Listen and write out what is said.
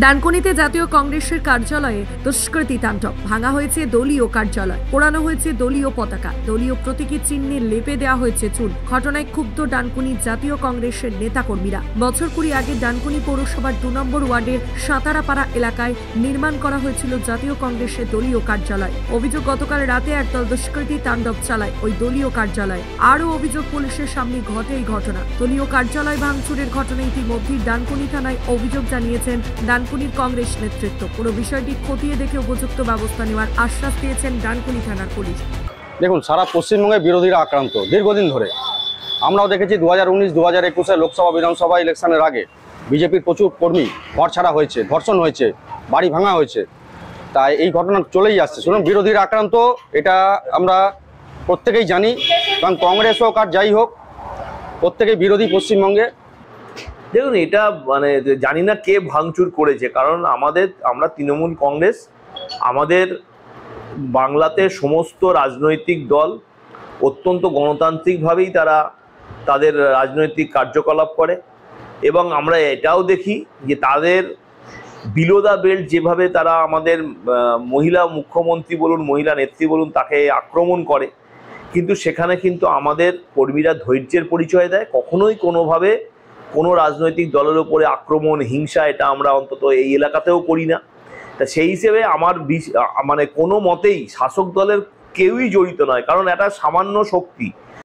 ডানকুনিতে জাতীয় কংগ্রেসের কার্যালয়ে দুষ্কৃতী তাণ্ডব। ভাঙা হয়েছে দলীয় কার্যালয়, পোড়ানো হয়েছে দলীয় পতাকা, দলীয় প্রতীকী চিহ্নে লেপে দেওয়া হয়েছে চুন। ঘটনায় ক্ষুব্ধ ডানকুনি জাতীয় কংগ্রেসের নেতাকর্মীরা। বছর 20 আগে ডানকুনি পৌরসভার 2 নম্বর ওয়ার্ডের সাঁতারাপাড়া এলাকায় নির্মাণ করা হয়েছিল জাতীয় কংগ্রেসের দলীয় কার্যালয়। অভিযোগ, গতকাল রাতে একদল দুষ্কৃতী তাণ্ডব চালায় ওই দলীয় কার্যালয়ে। আরও অভিযোগ, পুলিশের সামনে ঘটে এই ঘটনা। দলীয় কার্যালয় ভাঙচুরের ঘটনায় ইতিমধ্যেই ডানকুনি থানায় অভিযোগ জানিয়েছেন ডানকুনির কংগ্রেস নেতৃত্ব। পুরো বিষয়টি খতিয়ে দেখে উপযুক্ত ব্যবস্থা নেওয়ার আশ্বাস দিয়েছেন ডানকুনি থানার পুলিশ। দেখুন, সারা পশ্চিমবঙ্গে বিরোধীরা আক্রান্ত দীর্ঘদিন ধরে। আমরাও দেখেছি 2019, 2021 লোকসভা বিধানসভা ইলেকশনের আগে বিজেপির প্রচুর কর্মী ঘর ছাড়া হয়েছে, ধর্ষণ হয়েছে, বাড়ি ভাঙা হয়েছে। তাই এই ঘটনা চলেই আসছে। শুনুন, বিরোধীরা আক্রান্ত, এটা আমরা প্রত্যেকেই জানি। কারণ কংগ্রেস হোক আর যাই হোক, প্রত্যেকেই বিরোধী পশ্চিমবঙ্গে। দেখুন, এটা মানে জানি না কে ভাঙচুর করেছে, কারণ আমরা তৃণমূল কংগ্রেস, আমাদের বাংলাতে সমস্ত রাজনৈতিক দল অত্যন্ত গণতান্ত্রিকভাবেই তারা তাদের রাজনৈতিক কার্যকলাপ করে। এবং আমরা এটাও দেখি যে তাদের বিলো দ্য বেল্ট যেভাবে তারা আমাদের মহিলা মুখ্যমন্ত্রী বলুন, মহিলা নেত্রী বলুন, তাকে আক্রমণ করে, কিন্তু সেখানে কিন্তু আমাদের কর্মীরা ধৈর্যের পরিচয় দেয়। কখনোই কোনোভাবে কোনো রাজনৈতিক দলের উপরে আক্রমণ, হিংসা, এটা আমরা অন্তত এই এলাকাতেও করি না। তা সেই হিসেবে আমার কোনো মতেই শাসক দলের কেউই জড়িত নয়, কারণ এটা সামান্য শক্তি